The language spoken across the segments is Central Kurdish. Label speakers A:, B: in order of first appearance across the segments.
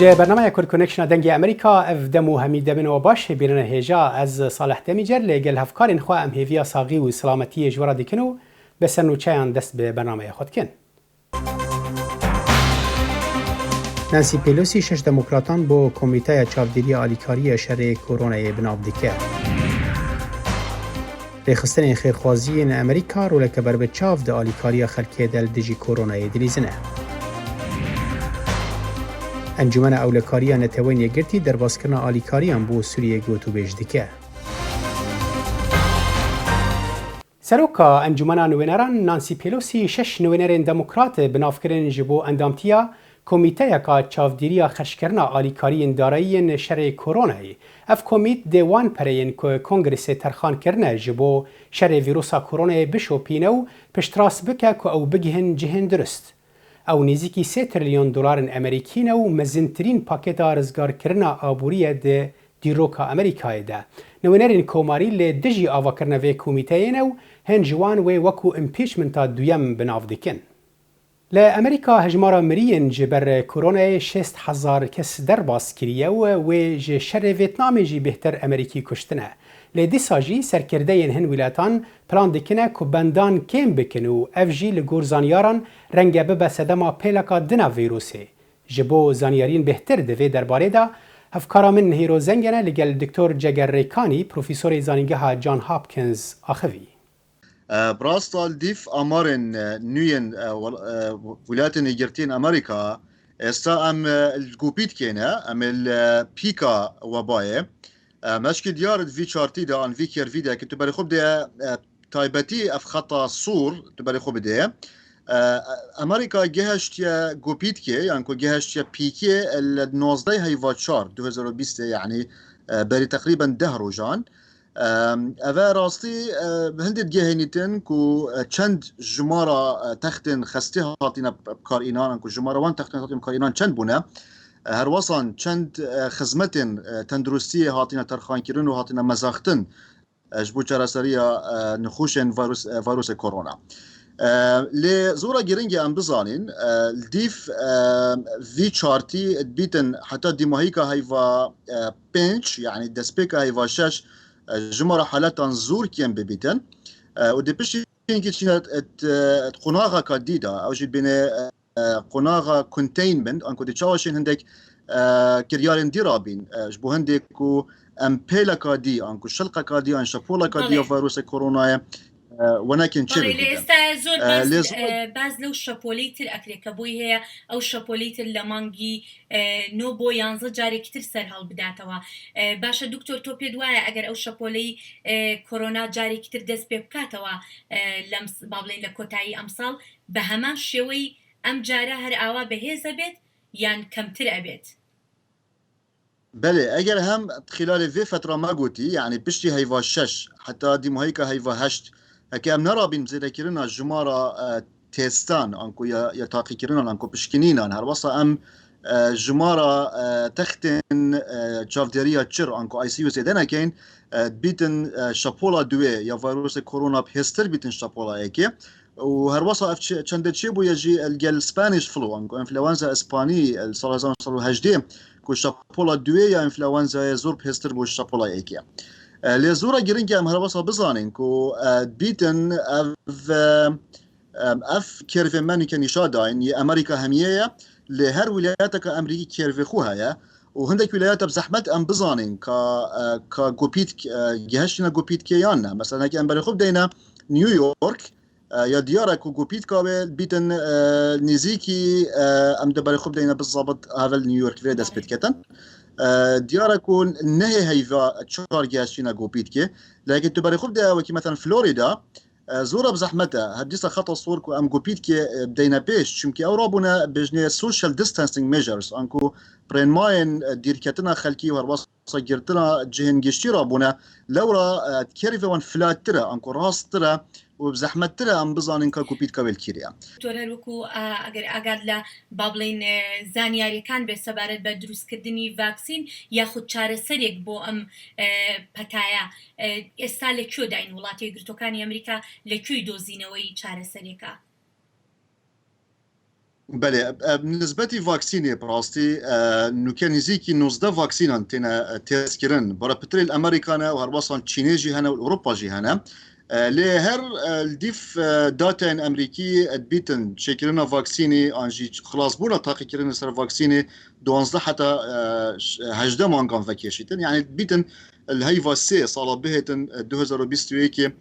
A: جه برنامه کل کنکشن دنگی امریکا اف دمو همی دمنو باش بیرن هجا از صالح دمیجر لگل هفکار خو ام هیویا ساقی و سلامتی جورا دیکنو بسنو چایان دست به برنامه خود کن. نانسی پیلوسی شش دموکراتان با کمیته چاودیری آلیکاری شر کرونا بناو دیکه. ریخستن خیرخوازی ان امریکا رولک بر به چاو د آلیکاری خلکی دل دیجی کرونا دلیزنه. انجمن اولکاری نتوین یگرتی در باسکرنا آلیکاری هم بو سوریه گوتو بیش دیکه. سروکا انجمن نوینران نانسی پیلوسی شش نوینرین دموکرات بنافکرین جبو اندامتیا کمیته کا چاودیری خشکرنا آلیکاری اندارایی شر کرونای اف کمیت دیوان پرین که کنگرس ترخان کرنه جبو شر ویروسا کرونا بشو پینو پشتراس بکه که او بگهن جهن درست. او نزدیکی 3 تریلیون دلار امریکی نو مزنترین پاکت رزگار کرنا آبوریه ده دیروکا امریکای ده. نوینرین کوماری لی دجی آوا کرنه وی کمیته نو هن جوان وی وکو امپیچمنتا دویم بناو دکن. لامریکا هجمارا مرین جبر کرونا 60,000 کس در باس کریه و ج شر ویتنامی جی بهتر امریکی کشتنه. لیدی ساجی سرکرده این هن ولایتان پلان دکنه که بندان کم بکنو اف جی لگور زانیاران رنگ ببه سدما پیلکا دنا ویروسه. جبو زانیارین بهتر دوی درباره دا هفکارا من هیرو زنگنه لگل دکتور جگر ریکانی پروفیسور زانیگه جان هاپکینز آخوی.
B: براستال دیف آمارن نوین ولایت نیگرتین امریکا استا ام الگوبیت کنه ام الپیکا وبایه مشکی دیار وی چارتی دا آن وی کروی دا که تو برای خوب ده تایبتی اف خطا صور تو برای خوب ده امریکا گهشت یا گوبیت که یعنی که گهشت یا پیکی ال 19 هیوا 4 2020 یعنی بری تقریبا 10 روزان اوه راستی هندید گهینیتن که چند جمارا تختن خسته هاتینا بکار اینان که جمارا وان تختن هاتینا بکار اینان چند بونه هر وصان چند خدمتن تندرستی هاتینا ترخان کردن و هاتینا مزاختن جبو چراسریا نخوشن ویروس کرونا لی زورا گرینگی ام بزانین دیف وی چارتی بیتن حتی دیماهیکا هیوا 5 یعنی دسپیکا هیوا 6 جمرة حالات زور كيان ببيتن ودي بشي كي تشينات قناغا كديدا او جي بين قناغا كونتينمنت انكو دي تشاوشين هندك كريالين ديرابين جبو هندك و امبيلا كادي انكو شلقا كادي ان شابولا كادي فيروس كورونا ولكن
C: شيء استاذ باز لو شابوليت الاكريكابوي هي او شابوليت اللامانجي نو بو يانز جاري كتير سر هالبداتوا باشا دكتور توبي دوايا اگر او شابولي كورونا جاري كتير دس بكاتوا لمس بابلين لكوتاي امثال بهمان شوي ام جارا هر اوا بهيزه بيت يان كمتر ابيت
B: بله اگر هم خلال في فتره ما قلتي يعني بشتي هيفا 6 حتى دي مهيكا هيفا 8 هكا ام نرابين زيدا كيرنا جمارة تيستان انكو يا تاقي كيرنا انكو بشكنينا هر وصا ام جمارة تختن جافديريا تشر انكو اي سي يو زيدنا كاين بيتن شابولا دوي يا فيروس كورونا بهستر بيتن شابولا ايكي وهر وصا چند تشيبو يجي الجل سبانيش فلو انكو انفلونزا اسباني الصلاه هجدي كو شابولا دوي يا انفلونزا زور بهستر بو شابولا ايكي لزورا جرينكي ام هربصا بزانين كو بيتن اف كيرفي ماني كان يشاداين يا امريكا هميه لهر ولاياتك امريكي كيرفي خوها وهندك ولايات بزحمت ام بزانين كا جوبيت جهشنا جوبيت كيانا مثلا كي ام بري خوب دينا نيويورك يا ديارك وجوبيت كابل بيتن نزيكي ام دبري خوب دينا بالضبط هذا نيويورك في داس بيتكتن دياركون نهي هيفا تشار جاشينا جوبيتكي لكن تبري خوب ده وكي مثلا فلوريدا زورا بزحمتها هديسا خطا صوركو ام جوبيتكي بدينا بيش چونكي اوروبونا بجنيه سوشيال ديستانسينج ميجرز انكو برين ماين ديركتنا خلكي وهربصا جرتنا جهن جشتي رابونا لورا كيريفا وان فلاترا انكو راس ترا وبزحمت ترى ام بزانين كا كوبيت كابل كيريا
C: تورلوكو اگر لا بابلين زانياري كان بسبارت بدروس كدني فاكسين ياخد چاره سريك بو ام پتايا استال كيو داين ولاتي گرتوكاني امريكا لكيو دوزينوي چاره سريكا
B: بله بالنسبة فاكسيني براستي نوكانيزيكي 19 فاكسينا تنا تذكرن برا بتري الأمريكانا وهربصان تشينيجي هنا والأوروبا جي هنا لهر الديف داتا أمريكي أدبيتن شكلنا فاكسيني أنجي خلاص بونا تاقي كرنا سر فاكسيني 12 حتى هجده مانغان فاكيشيتن يعني بيتن الهيفا سي صار بهتن 2021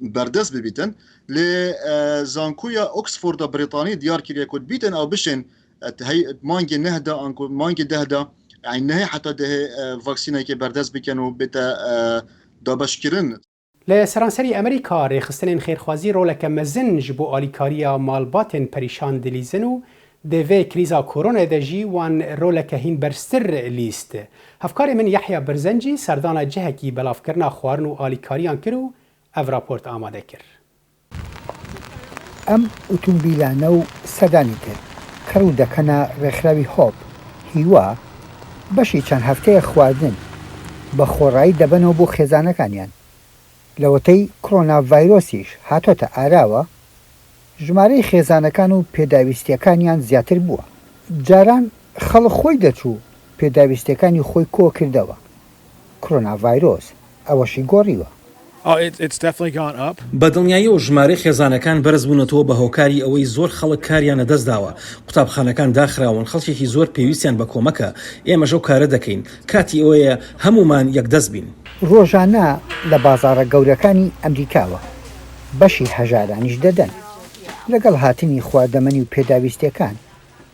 B: بردست ببيتن لزانكويا اوكسفورد بريطاني ديار كيريا كود بيتن او بشن هي مانجي نهدا انكو مانجي دهدا يعني نهي حتى ده فاكسينا كي بردست بكنو بتا دابشكرن
A: لسرانسری امریکا ریخستنین خیرخوازی رولک مزن جبو آلیکاریا مالباتن پریشان دلیزن و دوی کریزا کورونا دجی وان رولک هین برستر لیست. هفکار من یحیی برزنجی سردان جهکی بلاف کرنا خوارن و آلیکاریان کرو اف راپورت آماده کر.
D: ام اتومبیلانو سدانی کرد. کرو دکنا رخراوی هوب هیوا بشی چند هفته خواردن با خورایی دبنو بو خزانه کنیان. لەوەتەی کۆرۆنا ڤایرۆسیش هاتۆتە ئاراوە ژمارەی خێزانەکان و پێداویستیەکانیان زیاتر بووە. جاران خەڵک خۆی دەچوو پێداویستیەکانی خۆی کۆ کردەوە. کۆرۆنا ڤایرۆس ئەوەشی گۆڕیوە.
E: بەدڵنیایی و ژمارەی خێزانەکان بەرز بوونەتەوە بە هۆکاری ئەوەی زۆر خەڵک کاریانە دەستداوە. قوتابخانەکان داخراون خەڵکێکی زۆر پێویستیان بە کۆمەکە ئێمەش ئەو کارە دەکەین. کاتی ئەوەیە هەمومان یەکدەست بین.
D: ڕۆژانە لە بازاڕە گەورەکانی ئەمریکاوە بەشی هەژارانیش دەدەن لەگەڵ هاتنی خواردەمەنی و پێداویستیەکان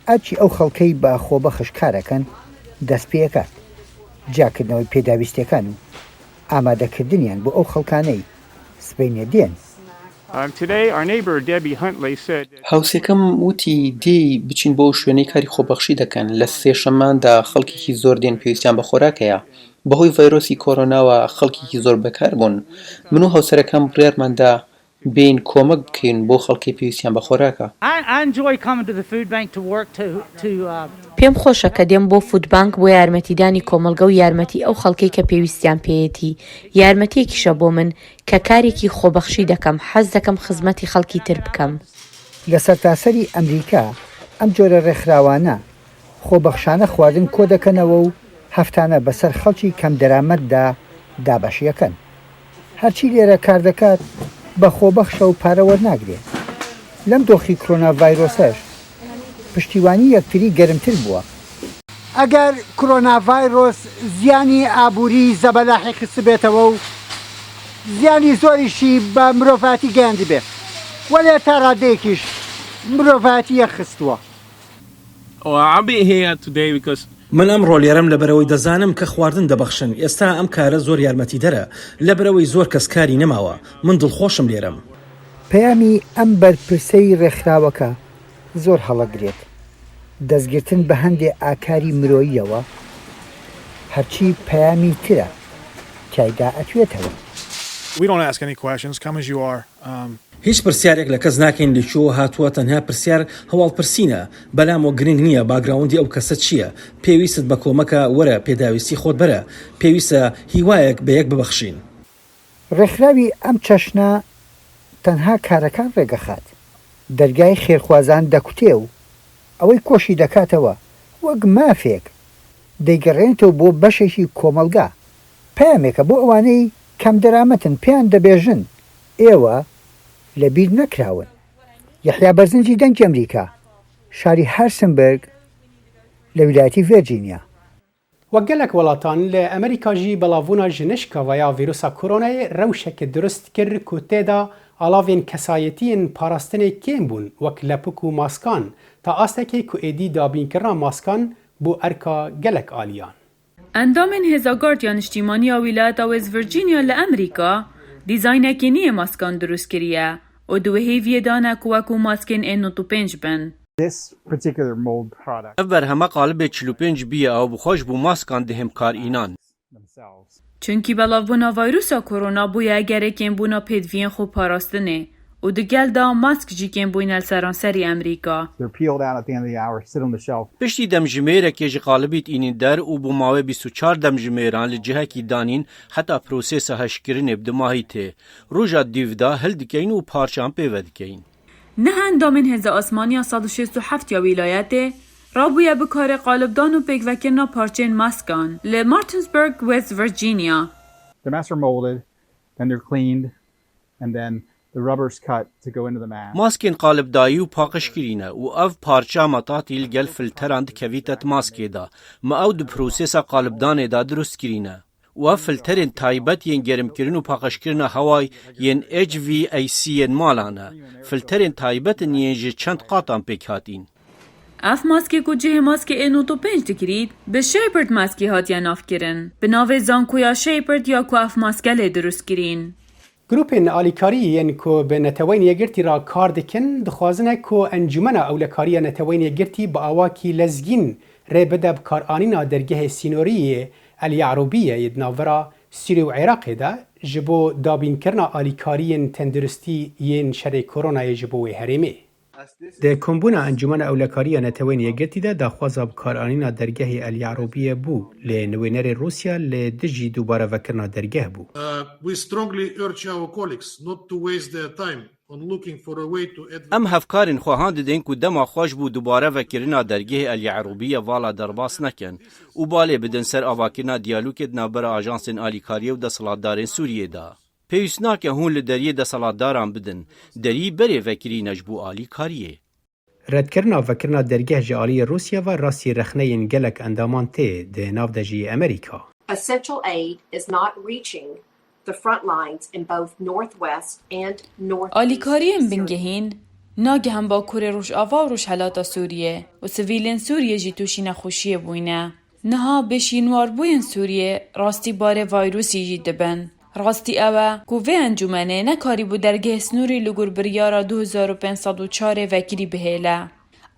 D: ئاچی ئەو خەڵکەی بە خۆبەخش کارەکەن دەست پێەکات جاکردنەوەی پێداویستیەکان و ئامادەکردنیان بۆ ئەو خەڵکانەی سبەینە دێن.
F: هاوسێکەم وتی دێی بچین بۆ شوێنەی کاری خۆبەخشی دەکەن لە سێ شەماندا خەڵکێکی زۆر دێن پێویستیان بە خۆراکەیە. بەهۆی ڤایرۆسی کۆرۆناوە خەڵکێکی زۆر بەکار بوون. من و هاوسەرەکەم بڕیارماندا بین کۆمەک بکەین بۆ خەڵکی پێویستیان بە خۆراکە.
G: پێم خۆشە کە دێم بۆ فودبانک بۆ یارمەتیدانی کۆمەلگە و یارمەتی ئەو خەڵکەی کە پێویستیان پێیەتی. یارمەتیەکیشە بۆ من کە کارێکی خۆبەخشی دەکەم حەز دەکەم خزمەتی خەڵکی تر بکەم.
D: لە سەرتاسەری ئەمریکا ئەم جۆرە ڕێکخراوانە خۆبەخشانە خواردن کۆ دەکەنەوە و هەفتانە بەسەر خەڵکی کەم دەرامەتدا دابەشیەکەن. هەرچی لێرە کار دەکات بە خۆبەخشە و پارە وەرناگرێت. لەم دۆخی کۆرۆنا ڤایرۆسەش پشتیوانی یەکتری گەرمتر بووە. ئەگەر کۆرۆنا ڤایرۆس زیانی ئابووری زەبەلاحی خست بێتەوە و زیانی زۆریشی بە مرۆڤاتی گەیاندی بێت وەلێ تا ڕادەیەکیش مرۆڤاتی یەخستووە.
E: من ئەمڕۆ لێرەم لەبەرەوەی دەزانم کە خواردن دەبەخشن. ئێستا ئەم کارە زۆر یارمەتی دەرە لەبەرەوەی زۆر کەس کاری نەماوە. من دڵخۆشم لێرەم.
D: پەیامی ئەم بەرپرسەی ڕێکخراوەکە زۆر هەڵەگرێت. دەستگرتن بە هەندێک ئاکاری مرۆییەوە هەرچی پەیامی ترە تایدا ئەتوێتەوە.
E: هیچ پرسیارێک لە کەس ناکەین لەکوێوە هاتووە تەنها پرسیار هەواڵپرسینە. بەلامەوە گرنگ نییە باگراوندی ئەو کەسە چییە. پێویستت بە کۆمەکە وەرە پێداویستی خۆت بەرە. پێویستە هیوایەک بە یەک ببەخشین.
D: ڕێکخراوی ئەم چەشنە تەنها کارەکان ڕێگەخات. دەرگای خێرخوازان دەکوتێ و ئەوەی کۆشی دەکاتەوە وەک مافێک دەیگەڕێنێتەوە بۆ بەشێکی کۆمەلگا. پەیامێکە بۆ ئەوانەی کەم دەرامەتن پێیان دەبێژن ئێوە لەبیر نەکراون. یەحیا بەرزنجی دەنگی ئەمریکا شاری هارسنبرگ لە ویلایەتی ڤێرجینیا.
A: وەگەلێک وڵاتان لە ئەمریکاژی بەڵاوبوونا ژنشکەوەیا ڤیرۆسا کۆرۆنای ڕەوشێکی دروست کرد کو تێدا ئاڵاوێن کەسایەتیین پاراستنێک کێم بوون وەک لەپک و ماسکان تا ئاستێکی کو ئێدی دابینکردنا ماسکان بۆ ئەرکا گەلک ئالیان.
H: ئەندامên هێزەگارتیا نیشتیمانییا ویلایەتا وێست ڤیرجینیا لە ئەمریکا دیزاینێکی نیە ماسکان دروست کریە و دوهێڤیە دانە ku وەکو ماسکên N95 bin.
I: ev berhema qalibê 45 biye ew bi xweş bû maskan dihêm karînan.
H: Çunkî belavbûna vîrusa korona bûye gerekên bûna pêdiviyên xwe parastinê û di gel da mask jî kêm bûyne li seranserî Amerîka.
I: Piştî demjimêrekê ji qalibî tînîn der û bû mavê 24 demjimêran li cihekî danîn heta prosêsa heşkirinê bi dimahî tê. Roja dîv da hil dikeyin û parçan pêve dikeyin.
H: نه اندامین هزا آسمانیا 167 یا ولایته رابویا بکار قالبدان و پیکوکرنا پارچین ماسکان ل مارتنسبرگ وست ورجینیا.
J: The masks are molded, then they're cleaned, and then the rubber's cut to go into the mask.
I: ماسکên qalibdayî û paqişkirîne û ev parça metatîl gel filteran dikevîte maskê da. Me ew di prosesa qalibdanê da durust kirîne. û ev filterên taybet yên germkirin û paqişkirina hewayê yên HVAC-yên malan e. Filterên taybetin yên ji çend qatan pêk hatîn.
H: اف ماسکی کو جه ماسکی N95 دکرید به شیپرد ماسکی هاتیا ناف کرن. به ناو زانکویا شیپرد یا کو اف ماسکل درست کرین.
A: گروپên alîkariyên ku bi netewên yekgirtî ra kar dikin dixwazine ku encûmena ewlekariya netewên yekgirtî bi awakî lezgîn rê bide bi karanîna dergehê sînoriyê El Yaroubiyê di navbera Sûriye û Iraqê de ji bo dabînkirina alîkariyên tenduristî yên şerê koronayê ji bo wê herêmê. د کۆمبوونا ئەنجومەنە ئەولەکاریە نەتەوەین یەکگرتیدا داخوازا بکارانینا دەرگەهی ئەلیعروبیە بوو لێ نوێنەرێ رووسیا لێ دژی دووبارەڤەکردنا دەرگەه بوو.
I: Em hevkarên xwehan didin ku dema xweş bû dubare vekirina dergehê El Yaroubiyê vala derbas nekin û balê bidin ser avakirina diyalogê di navbera ajansên alîkariyê û deshilatdarên Sûriyê da. Pêwîst nake hûn li deriyê deshilatdaran bidin, derî berê vekirîne ji bo alîkariyê.
A: Redkirina vekirina dergeh ji aliyê Rûsya ve rastî rexneyên gelek endaman tê di nav de jî Amerîka.
K: Essential aid is not reaching the front lines in both northwest and northeast.
H: آلیکاریên bingehîn nagihan Bakurê Rojava û Rojhelata Sûriyê û sivîlên Sûriyê jî tûşî nexweşiyê bûyne. Niha bêşînwarbûyên Sûriyê rastî barê vayrûsî jî dibin. Rastî ew e ku vê encûmenê nekarîbû dergehê snûrî li gor biryara 2504 vekirî bihêle.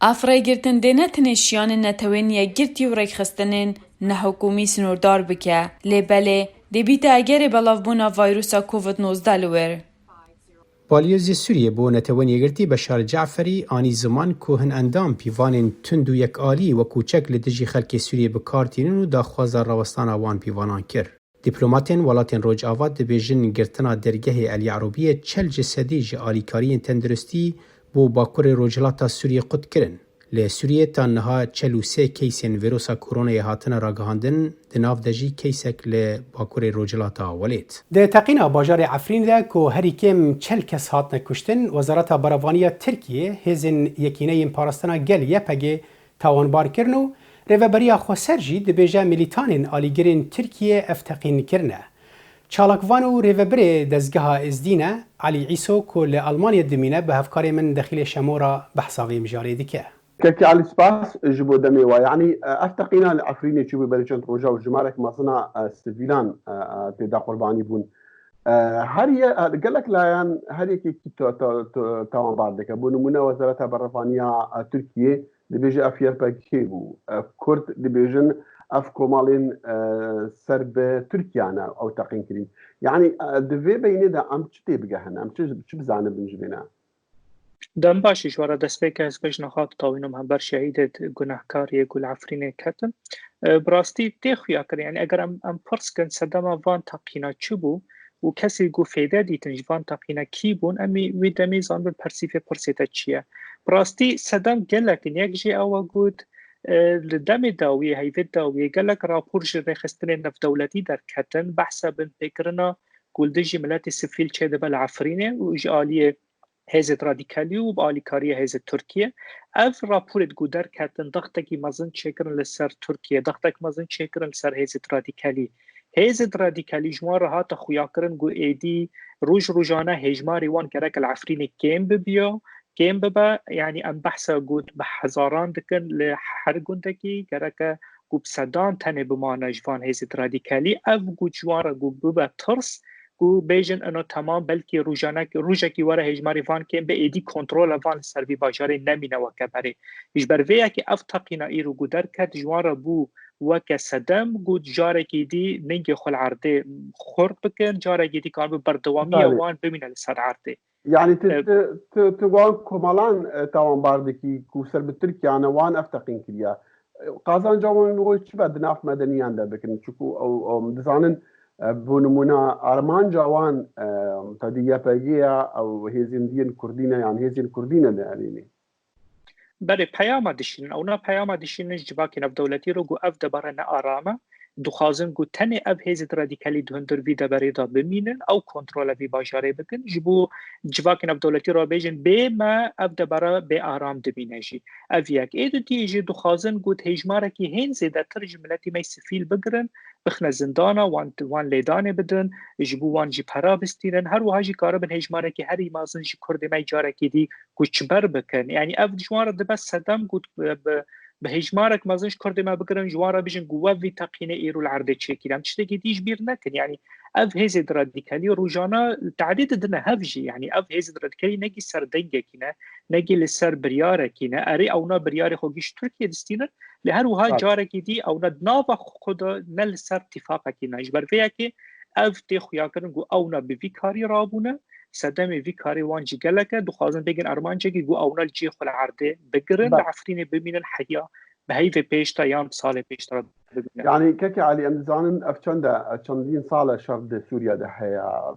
H: Ev rêgirtin dê ne tenê şiyanên netewên yekgirtî û rêkxistinên nehukûmî snûrdar bike, lê belê dê bîte egerê belavbûna vayrûsa COVID-19 li wêr.
A: Balyozê Sûriyê bo netewên yekgirtî Beşar Ceferî anî ziman ku hin endam pîvanên tund û yekalî wekû çek li dijî xelkê Sûriyê bikardînin û daxwaza rawestana wan pîvanan kir. Dîplomatên welatên Rojava dibêjin girtina dergehê El Yaroubiyê çel ji sedî ji alîkariyên tenduristî bo Bakurê Rojhilata Sûriyê qut kirin. Li Sûriyê ta niha 43 keysên vîrusa koronayê hatine ragihandin, di nav de jî keysek li Bakurê Rojhilata Welêt. Di teqîna bajarê Efrînê de ku herî kêm çel kes hatine kuştin, Wezareta Beravaniya Tirkiye hêzên yekîneyên parastina gel YPG tawanbar kirin û rêveberiya Xweser jî dibêje milîtanên alîgirên Tirkiye ev teqîn kirine. Çalakvan û rêveberê dezgeha Êzdîne Elî Îso ku li Almanya dimîne bi hevkarê min Dexîlê Şemora behsa vê mijarê dike.
L: كاكي على السباس جبو دمي ويعني افتقينا لعفريني تشوفي بريشن روجا وجمارك مصنع سيفيلان تدا قرباني بون هريه قال لك لا يعني هريه كي تمام بعد ذلك بنمونه وزاره برفانيه تركيا دي بيجي افير باكيبو كورت دي بيجن اف كومالين سرب تركيا او تقين كريم يعني دفي بيني دا ام تشتي بجهنا ام تش بزعنا بنجبنا
M: دم باشی شوارا دست که از پیشنهاد تاوینم هم بر شهید گناهکاری گل عفرین کتم براستی تخویا کرد یعنی اگر ام فرض کن صدام وان تقینا چوبو و کسی گو فایده دیتن جوان تقینا کی بون امی ویدمی زان بر پرسیف پرسیتا چیه براستی صدام گلکن یک جی او گود لدم داویه هیوید داویه گلک راپور جره خستن نف دولتی در کتن بحثا بن فکرنا گلدجی ملت سفیل چه دبل عفرینه و اجعالیه هزت رادیکالی و بالکاری هزت ترکیه اف راپورت گودر کردن دختکی مزن چکرن لسر ترکیه دختک مزن چکرن لسر هزت رادیکالی جوان راحت خویا کرن گو ایدی روزانه هجماری وان کرک العفرین کم ببیا کم ببا یعنی ام بحثا گود به هزاران دکن لهر گندکی کرک گو بصدان تنه بمانه جوان هزت رادیکالی اف گو جوان را گو ببا ترس کو بیجن انو تمام بلکی روزا کی وره هجماری وان که به ایدی کنترل وان سروی باجاره نمینه و کبره ایش برویا که افتقینا ایرو گودر کد جوان بو وک صدم گود جاره کی دی ننگ خل عرده خورد بکن جاره کی دی کار به بردوامی وان ببینه لسر عرده
L: يعني تقول كمالان تاوان باردكي كوسر بالتركيا انا وان افتقين كليا قازان جاوان نقول شبه دناف مدنيان ده بكن شكو او مدزانن بۆ نمونە ئارمانجاوان تەدیەپەگەیە ئەو هێزیندین کوردینە یان هێزین کوردینە لەێنێ
M: بله پیام دشین اونا پیام دشینش جواکی نفدولتی رو گو اف دباره نه آرامه دخوازن گو تنی اف هیزید رادیکالی دهندر وی دباره دا بمینن او کنترول وی باشاره بکن جبو جواکی نفدولتی رو بیجن به ما اف دباره به آرام دبینه جی اف یک ایدو دیجی دخوازن گو تهجماره که هین زیده تر جملتی می سفیل بگرن بخنه زندانا وان لیدانه بدن جبو وان جی پرا بستیرن هر وها جی کاره بن هجماره که هر ایمازن جی کرده می جاره که دی گو چبر بکن یعنی اف جواره دبس صدام گو به هجمارك مازنش كرد ما بكرن جوارا بيجن قوة في تقينة إيرو العرض تشيكي لام تشتكي ديش بير نكن يعني أف هيزد راديكالي روجانا تعديد دنا هفجي يعني أف هيزد راديكالي نجي سر دنجا كينا نجي لسر بريارة كينا أري أو نا بريارة خوجيش تركيا دستينا لهروها جارك دي أو نا دنافا خدا نل سر اتفاقا كينا جبر فيها كي أف تيخو ياكرن قو أو نا بفي كاري رابونا صدام وی کاری وانجی گلکه دخوازن بگن ارمانجی که گو اونال جی خل عرضه بگرن عفرین ببینن حیا به هیف پیشتا یا سال پیشتا ببینن
L: يعني كاكي علي امزانن افچنده چندین سال شرد سوريا ده هيا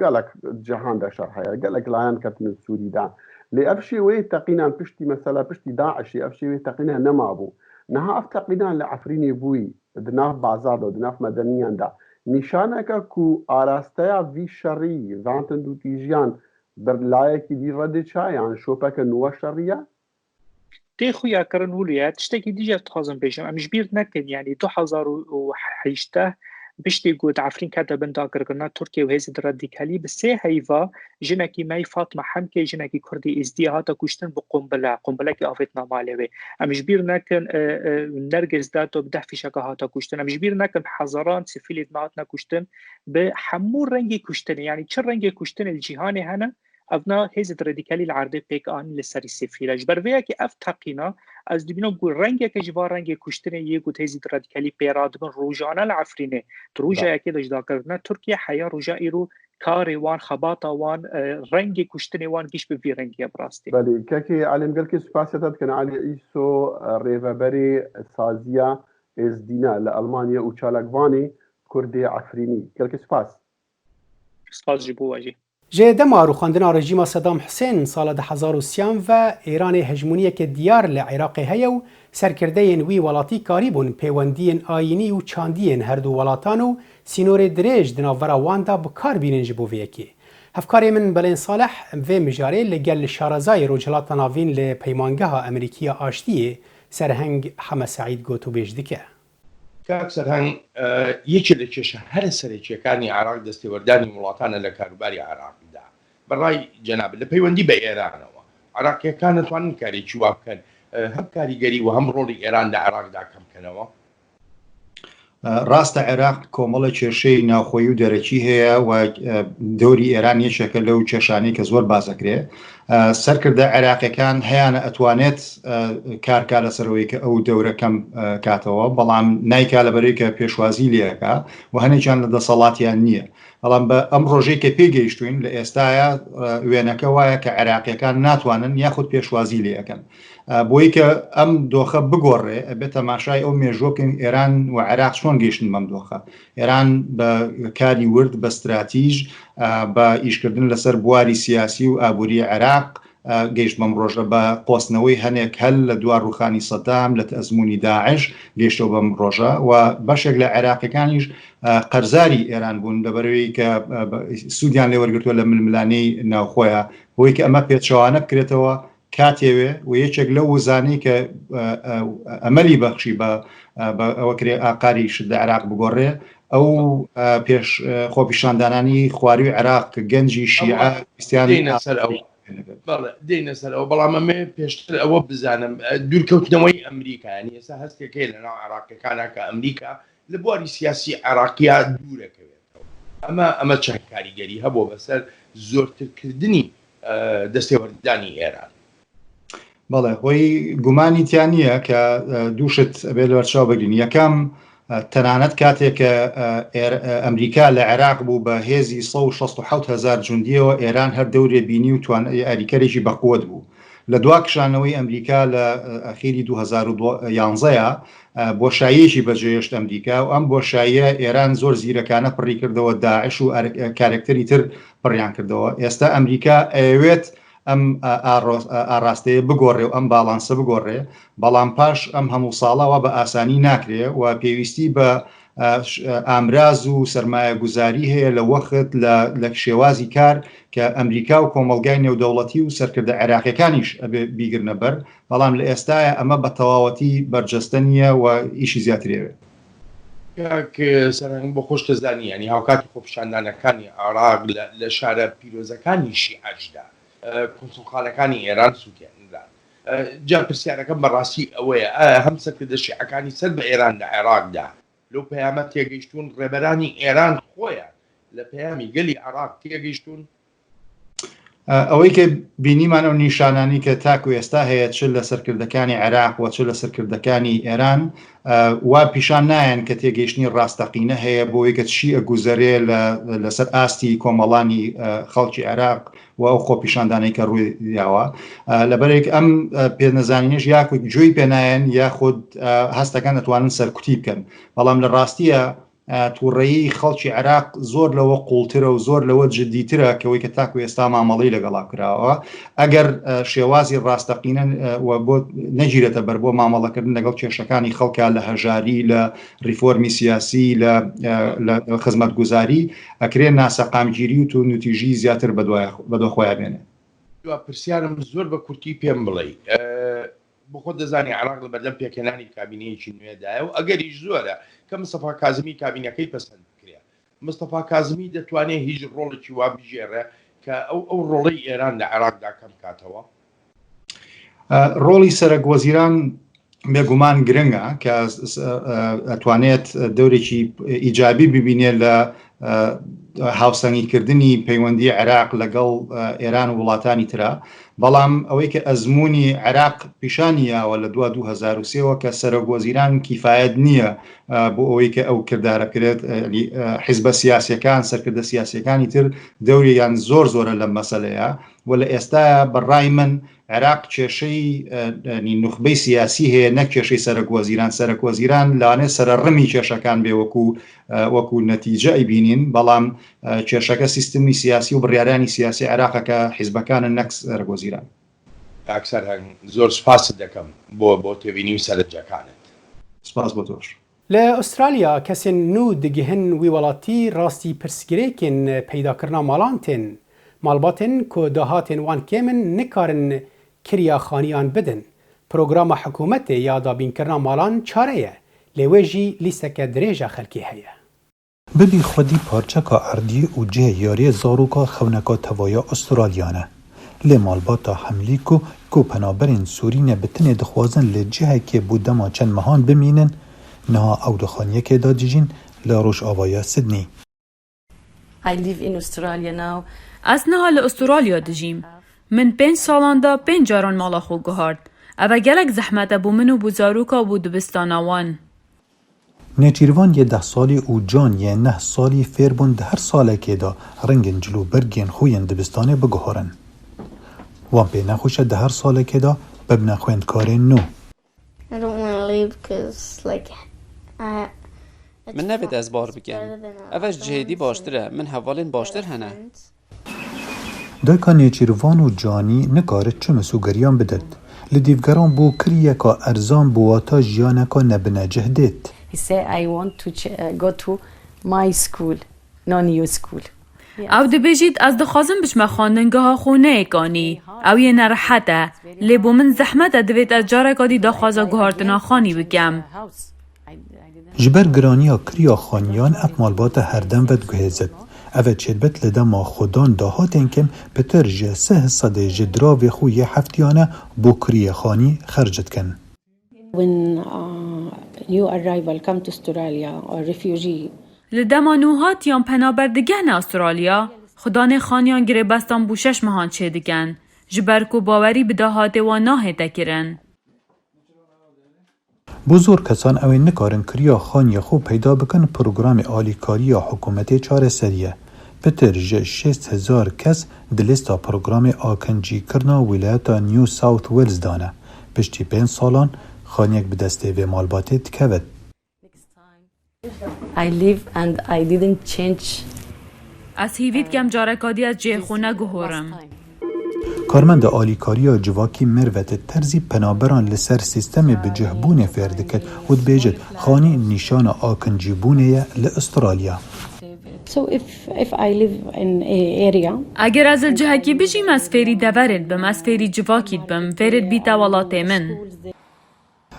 L: قالك جهان ده شر هيا قالك لايان كتن سوري ده لأفشي وي تقينا بشتي مثلا بشتي داعش أفشي وي تقينا نما أبو نها أفتقينا لعفريني بوي دناف بازار دناف مدنيان ده نشانك كو آراستيا في شري زانتن دو تيجيان برلايك دي ردي شا يعني شوبك نوا شرية
M: تيخو يا كرن وليات تشتكي ديجا تخازن بيشم امش بير نكن يعني 2008 بشتي قود عفرين كاتا بندا قرقنا تركيا وهيزد راديكالي بسي هيفا جنكي ماي فاطمة حمكي جنكي كردي ازدي هاتا كوشتن قنبلة كي آفتنا مالوي امش بير نكن نرگز داتو بده في شكا هاتا كوشتن امش بير نكن حزاران سفيل ادناتنا كوشتن بحمور رنگي كوشتن يعني چر رنگي كوشتن الجهاني هنا ابنا هیزد رادیکالی العرضه پیک آن لسری سفیلش بر ویا که اف تقینا از دبینا گو رنگ که جوار رنگ کشتن یه گو هیزد رادیکالی پیراد من روجانه العفرینه روجا که دجدا کردن ترکیه حیا روجا ایرو کار وان خباطا وان رنگ کشتن وان گیش به وی رنگی براستی
L: بله که علم گل که سپاسیت کن علی ایسو ریوبری سازیا از دینا لالمانیا و چالکوانی کردی عفرینی گل که
M: سپاس جبو واجی
A: جه دما روخاندنا رژیم صدام حسین سال 2030 و ایران هجمونیه که دیار لعراق هیا و سرکرده وی ولاتی کاریبون پیوندین آینی و چاندین هر دو ولاتان و سینور دریج دناورا واندا بکار بینن جبو ویکی. هفکاری من بلین صالح و مجاره لگل شارزای روجلات ناوین لپیمانگه امریکیه آشتیه سرهنگ حمد سعید گوتو بیجدکه.
N: کاک سەرهەنگ یەکێک لە کێشە هەرە سەرەکیەکانی عێراق دەستێوەردانی وڵاتانە لە کاروباری عێراقیدا بەڕای جەناب لە پەیوەندی بە ئێرانەوە عێراقیەکان دەتوانن کارێکی وا بکەن هەم کاریگەری و هەم ڕۆڵی ئێران لە عێراقدا کەم بکەنەوە
O: ڕاستە عێراق کۆمەڵە کێشەی ناوخۆیی و دەرەکی هەیە و دەوری ئێران یەکێکە لەو کێشانەی کە زۆر بازەکرێ سەرکردە عێراقیەکان هەیانە ئەتوانێت کارکا لەسەرەوەی کە ئەو دەورە کەم کاتەوە بەڵام نایکا لەبەرەوەی کە پێشوازی لێەکە و هەنێکیان لە دەسەڵاتیان نییە بەڵام بە ئەم ڕۆژەی کە پێگەیشتوین لە ئێستاە وێنەکە وایە کە عێراقیەکان ناتوانن یاخود پێشوازی لێەکەن بۆی کە ئەم دۆخە بگۆڕێ ئەبێت تەماشای ئەو مێژۆکن ئێران و عێراق چۆن گەیشتن بەم دۆخە ئێران بە کاری ورد بە استراتیژ بە ئیشکردن لەسەر بواری سیاسی و ئابووری عێراق گەیشت بەم ڕۆژە بە قۆستنەوەی هەنێک هەل لە دوار ڕوخانی سەدام لە ئەزمموی داعش گەیشتەوە بەم ڕۆژە و بەشێک لە عێراقیەکانیش قەرزاری ئێران بوون لەبەرەوەی کە سوودیان لێ وەرگرتووە لە ململانەی ناوخۆیە بۆی کە ئەمە پێچەوانە بکرێتەوە کاتێوێ و یەکێک لە وزانەی کە ئەمەلی بەخشی بە ئەوەکرێ ئاقاری شت لە عێراق بگۆڕێ ئەو پێش خۆپیشاندانانی خواروی عێراق کە گەنجی شیعە
N: دێنە سەر ئەو دێنە سەر ئەو بەڵام ئەمێ پێشتر ئەوە بزانم دوورکەوتنەوەی ئەمریکایانی ئێستا هەستێکەیە لە ناو عێراقیەکانە کە ئەمریکا لە بواری سیاسی عێراقیە دوورەکەوێتەوە ئەمە چەند کاریگەری هەبوو بەسەر زۆرترکردنی دەستێوەردانی ئێران
O: بەڵێ خۆی گومانی تیان نییە کە دووشت بێت وەرچاو بگرین یەکەم تەنانەت کاتێک کە ئەمریکا لە عێراق بوو بە هێزی 167,000 جوندیەوە ئێران هەر دەورێ بینی و یاریکەرێکی بەقوت بوو لە دواکشانەوەی ئەمریکا لە ئەخیری 2011 بۆشاییەکی بەجێهێشت ئەمریکا و ئەم بۆشاییە ئێران زۆر زیرەکانە پڕی کردەوە، داعش و کارێکتەری تر پڕیان کردەوە. ئێستا ئەمریکا ئەوێت ئەم ئاڕاستەیە بگۆڕێ و ئەم باڵانسە بگۆڕێ، بەڵام پاش ئەم هەموو ساڵەوە بە ئاسانی ناکرێ و پێویستی بە ئامراز و سەرمایە گوزاری هەیە لە وەخت لە شێوازی کار کە ئەمریکا و کۆمەلگای نێودەوڵەتی و سەرکردە عێراقیەکانیش بیگرنە بەر، بەڵام لە ئێستاە ئەمە بە تەواوەتی بەرجەستە نییە و ئیشی زیاترێوێ.
N: سەرنگ بۆ خۆش دەزانی ینی هاوکاتی خۆپیشاندانەکانی عێراق لە شارە پیرۆزەکانی شیعەجدا کۆنسڵخانەکانی ئێران سووتێنران. جا پرسیارەکەم بەڕاستی ئەوەیە هەم سەرکردە شیعەکانی سەر بە ئێران لە عێراقدا لەو پەیامە تێگەیشتون ڕێبەرانی ئێران خۆیان لە پەیامی گەلی عێراق تێگەیشتون؟
O: ئەوەی کە بینیمان ئەو نیشانانی کە تاکو ئێستا هەیە چ لە سەرکردەکانی عێراق و چ لە سەرکردەکانی ئێران وا پیشان نایەن کە تێگەیشتنی ڕاستەقینە هەیە بۆ ئەوەی کە چی ئەگوزەرێ لەسەر ئاستی کۆمەڵانی خەڵکی عێراق و ئەو خۆپیشاندانەی کە ڕووی داوە. لەبەرێک ئەم پێنەزانینەش یاکو جوێی پێنایەن یاخود هەستەکان دەتوانن سەرکوتی بکەن، بەڵام لە ڕاستیە تووڕێی خەڵکی عێراق زۆر لەوە قوڵترە و زۆر لەوە جددیترە کەوەی کە تاکو ئێستا مامەڵی لەگەڵا کراوە. ئەگەر شێوازی ڕاستەقینە بۆ نەگیرێتە بەر بۆ مامەڵەکردن لەگەڵ کێشەکانی خەڵکە لە هەژاری، لە ریفۆرمی سیاسی، لە خزمەتگوزاری، ئەکرێ ناسەقامگیری و نوتیژی زیاتر بەدۆ خۆیان بێنێ.
N: پرسیارم زۆر بە کورتی پێم بڵێ، بۆ خۆ دەزانی عێراق لە بەردەم پێکهێنانی کابینەیەکی نوێدایە و ئەگەریش زۆرە کە مستەفا کازمی کابینەکەی پەسەند بکرێ. مستەفا کازمی دەتوانێت هیچ ڕۆڵێکی وا بژێڕێ کە ئەو ڕۆڵەی ئێران لە عێراقدا کەم کاتەوە؟
O: ڕۆڵی سەرۆکوەزیران بێگومان گرنگە کە ئەتوانێت دەورێکی ئیجابی ببینێ لە هاوسەنگیکردنی پەیوەندی عێراق لەگەڵ ئێران و وڵاتانی ترە، بەڵام ئەوەی کە ئەزمموی عێراق پیشانیەوە لە 2023ەوە کە سەرۆکوەزیران کیفایەت نییە بۆ ئەوەی کە ئەو کردارە بکرێت. حیزبە سیاسیەکان، سەرکردە سیاسیەکانی تر دەوریان زۆر زۆرە لەم مەسەلەیە و لە ئێستاە بەڕای من عێراق کێشەی نوخبەی سیاسی هەیە، نەک کێشەی سەرۆکوەزیران. سەرۆکوەزیران لەوانێت سەرڕمی کێشەکان بێ وەکو نەتیجە ئەیبینین، بەڵام کێشەکە سیستمی سیاسی و بڕیارانی سیاسی عێراقەکە حیزبەکانە نەک سەرۆکوەزیران.
N: ئاکسەر زۆر سوپاست دەکەم بۆ تێبینی و سەرنجەکانت.
O: سپاس بۆ تۆش.
A: لە ئوسترالیا کەسێن نو دگەهن وی وڵاتی ڕاستی پرسگرێکن پەیداکردنا ماڵانتێن مالباتن کۆ داهاتێن وان کێمن نکارن کریاخانیان بدن. پرۆگرامە حکوومەتێ یا دابینکردنا ماڵان چارەیە، لێوێژی لیستەکە درێژە خەلکی هەیە.
P: ببی خودی پارچەکە ئەردی و جێ یاریە زاروکە خەونەکە تەوایە ئوسترالیانە. لێ مالباتا هەملیک و کۆپەنابەرین سوورینە بتنێ دخوازن لە جێهەکێ بوو دەما چەند مەهان بمینن نها ئەو دخانیەکێدا دیژین لە ڕۆژئاوایە سیدنی.
Q: I live in Australia now.
H: Ez niha li Astralya dijîm. Min 5 salan da 5 caran mala xwe guhard. Ev gelek zehmet e bû min û bû zaroka bû dibistana wan.
P: نێچیروان یە 10 ساڵی و جان یە 9 ساڵی فێربوون di her salekê da rengên cilûbergên xwe yên dibistanê biguherin. Wan pê nexweşe di her salekê da bibne xwendkarên nû.
R: I don't want to leave because like
S: من نەبێت ez bar bikim. Ev ji cihêdî baştir e, min hevalên baştir hene.
P: Dayka nêçîrvan û canî nikarit çi misûgeriyan bidit. Li dîvgeran bû kiriyeka erzan bi wata jiyaneka nebinecih dêt.
Q: He said I want to go to my school, not your school.
H: Ew dibêjît ez dixwazim biçme xandingeha xûneyek anî. Ew yê nerehet e. Lê bû min zehmet e divêt ez careka dî daxwaza guhardina xanî bikim.
P: Ji ber giraniya kiriya xaniyan ev malbata herdem vedguhêzit. Ev çêdibet li dema xwedan dahatên kim pitir ji 3% ji diravê xwe yê heftiyane bo kiriyê xanî xerc dikin.
T: When new arrival come to Australia or refugee
H: Li dema nû hatiyan penaberdigehna Astralya, xudanê xaniyan girêbestan bû 6 mehan çê dikin. Ji ber ku bawerî bi dahatê wan nahête kirin.
P: Bo zor kesan ew ê nikarin kiriya xaniya xwe peyda bikin programê alîkariya hikûmetê çareseriye. پتر جه 6,000 کس دلیستا پروگرام آکنجی کرنا ولایتا نیو ساوت ویلز دانه. پشتی 5 سالان خانیک به دسته و مالباتی تکوید.
Q: I live and I didn't change.
H: از هیوید گم جارکادی از جه خونه گهورم.
P: کارمند آلیکاریا جواکی مروت ترزی پنابران لسر سیستم بجهبون فردکت و دبیجت خانی نشان آکنجی بونه لأسترالیا.
T: So if I live in an area.
H: اگر از الجهکی بجیم از فیری دورد بم از فیری جواکید بم فیرد بیتا ولات من.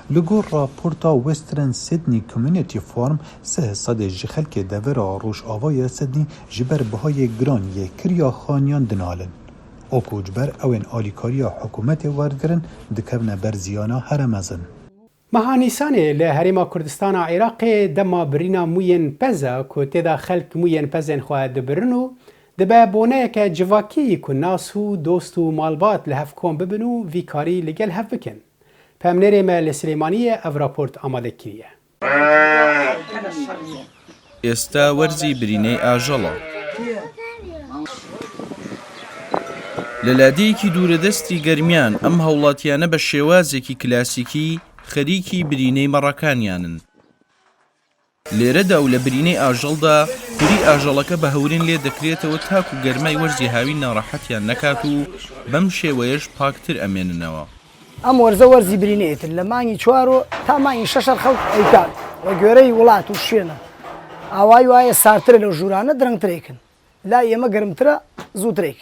P: لگور راپورتا وسترن سیدنی کمیونیتی فارم 300 جخل که دورا روش آوای سیدنی جبر بهای گرانی کریا خانیان دنالن. اوکو جبر اوین آلیکاریا حکومت واردگرن دکبن برزیانا هرمزن.
A: مهانیسانه لهرما کردستان عراق دما برینا موین پزا که تدا خلق موین پزن خواهد دبرنو دبا بونه که جواکی که ناسو دوستو مالبات لحف کن ببنو وی کاری لگل هف بکن. پامنره مال سلیمانیه او راپورت آماده کریه.
U: استا ورزی برینه آجالا. لەلادەیەکی دوورەدەستی گەرمیان ئەم هەوڵاتیانە بە شێوازێکی کلاسیکی خەریکی برینەی مەڕەکانیانن. لێرەدا و لە برینەی ئاژەڵدا کوری ئاژەڵەکە بە هەورین لێ دەکرێتەوە تاکو گەرمای وەرزی هاوی ناڕەحەتیان نەکات و بەم شێوەیەش پاکتر ئەمێننەوە.
V: ئەم وەرزە وەرزی برینەیەتر لە مانگی 4 تا مانگی 6 خەڵک ئەیکات وە گوێرەی وڵات و شوێنە. ئاوای وایە سارترە لەو ژوورانە درەنگترێکن. لا ئێمە گەرمترە زووترێک.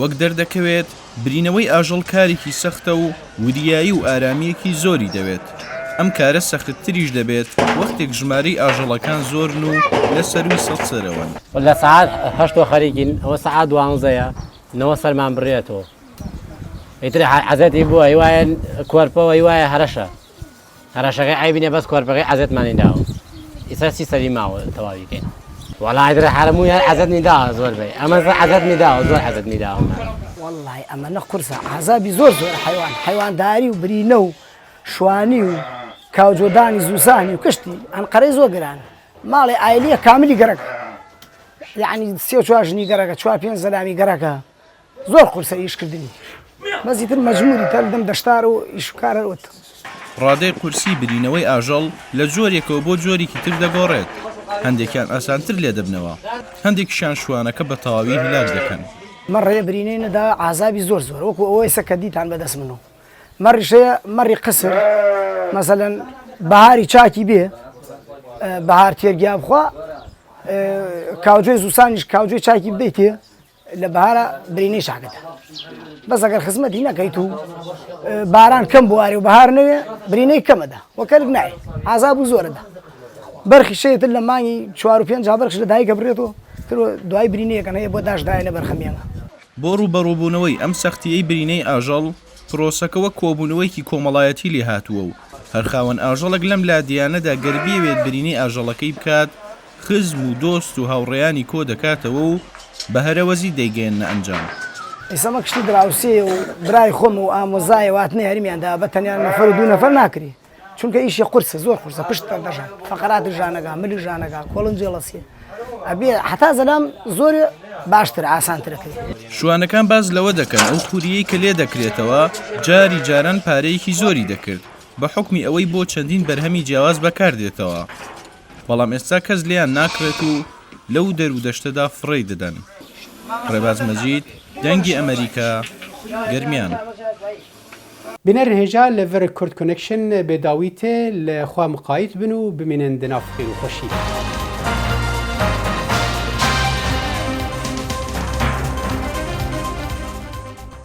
U: وەک دەردەکەوێت برینەوەی ئاژەڵ کارێکی سەختە و وریایی و ئارامیەکی زۆری دەوێت. ئەم کارە سەختتریش دەبێت وەختێک ژمارەی ئاژەڵەکان زۆرن و لە سەروی سەد سەرەوەن.
W: لە سەعات 8 خەریکین ئەوە سەعات 12ەیە نەوە سەرمان بڕێتەوە. ئیتر عەزەتی بووە هیوایە کۆرپەوە هیوایە هەرەشە. هەرەشەکەی ئایبینێ بەس کۆرپەکەی عەزەتمانی داوە. ئیسا سی سەری ماوە تەواوی بکەین. والله هيدرا حرموي عزتني دا زور بي اما عزتني دا زور عزتني دا
V: والله اما نقرص عذابي زور حيوان داري وبرينو شواني وكاوجوداني زوساني وكشتي عن قريز وقران مالي عائليه كامل يقرق يعني سيو شواجني قرق شوا بين زلامي قرق زور قرص يشكردني مزيد المجموري تلدم دشتارو يشكار الوت
U: ڕادەی قورسی برینەوەی ئاژەڵ لە جۆرێکەوە بۆ جۆرێکی تر دەگۆڕێت. هەندێکیان ئاسانتر لێ دەبنەوە هەندێکیشان شوانەکە بە تەواوی هیلاک دەکەن.
V: مەڕێ برینەیەدا عازابی زۆر زۆر وەکو ئەوەی سەکە دیتان بەدەست منەوە مەڕیشەیە مەڕی قسر مەسەلەن بەهاری چاکی بێ بەهار تێرگیا بخوا کاوجۆی زوسانیش کاوجۆی چاکی بدەیتێ لە بەهارە برینەی شاکەدا بەس ئەگەر خزمەتی نەکەیت و باران کەم بوارێ و بەهار نەوێ برینەی کەمەدا وەکەلک نایە عازاب و زۆرەدا بەرخی شەیەتر لە مانگی 4 و 5 بەرخش لە دایکە بڕێتەوە دوای برینەیەکەن هەیە بۆ داشدایە لە بەرخەمیانە.
U: بۆ ڕوبەڕووبوونەوەی ئەم سەختیەی برینەی ئاژەڵ پرۆسەکەوە کۆبوونەوەیکی کۆمەڵایەتی لێ هاتووە و هەرخاوەن ئاژەڵێک لەم لادیانەدا گەربیەوێت برینەی ئاژەڵەکەی بکات خزم و دۆست و هاوڕێیانی کۆ دەکاتەوە و بە هەرەوەزی دەیگەێنە ئەنجام.
V: ئێسەمە کشتی دراوسێ و برای خۆم و ئامۆزایە واتنەی هەرمیاندا بە تەنیان نەفەر و 2 نەفەر ناکری چونکە ئیشی قورسە زۆر قورسە پشت دەژان فەقەرات ژانەکە ملی ژانەکە کۆڵنجێڵەسیە ئەبێ حتا زەلام زۆر باشتر ئاسانترەکەی.
U: شوانەکان باز لەوە دەکەن ئەو خوریەی کە لێ دەکرێتەوە جاری جاران پارەیەکی زۆری دەکرد بە حکمی ئەوەی بۆ چەندین بەرهەمی جیاواز بەکاردێتەوە. بەڵام ئێستا کەس لیان ناکرێت و لەو دەرودەشتەدا فڕێی دەدەن. ڕێباز مەجید دەنگی ئەمریکا گەرمیان.
A: بنر هجا لور کورد کنکشن به داویت لخوا مقایت بنو بمینن دناف خیر و خوشی.